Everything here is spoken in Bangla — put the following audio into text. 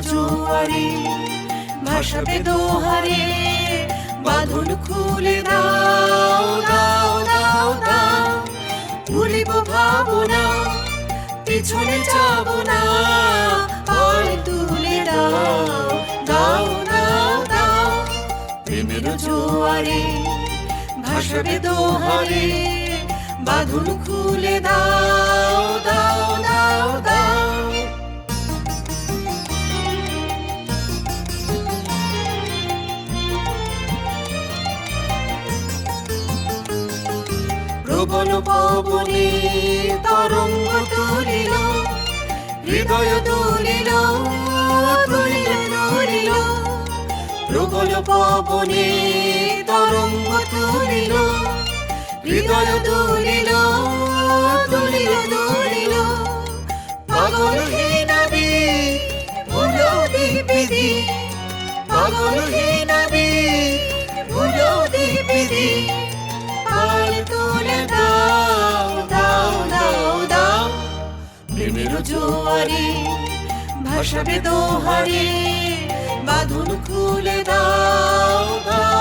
জোয়ারে ভাসাবে দোহারে, বাঁধন খুলে দাও দাও দাও দাও। ভুলিব ভাবনা, পিছনে যাব না, পাল তুলে দাও দাও দাও দাও। প্রেমের জোয়ারে ভাসাবে দোহারে, বাঁধন খুলে দাও দাও দাও দাও। প্রবল পবনে তরঙ্গ তুলিল, হৃদয় দুলিল দুলিল দুলিল। প্রবল পবনে তরঙ্গ তুলিল, হৃদয় দুলিল দুলিল দুলিল। পাগল হে নবী ভুলো বিধি, পাগল হে নবী ভুলো বিধি। পাল তুলে দাও দাও দাও দাও। প্রেমের জোয়ারে ভাসাবে দোহারে, বাঁধন খুলে দাও দাও।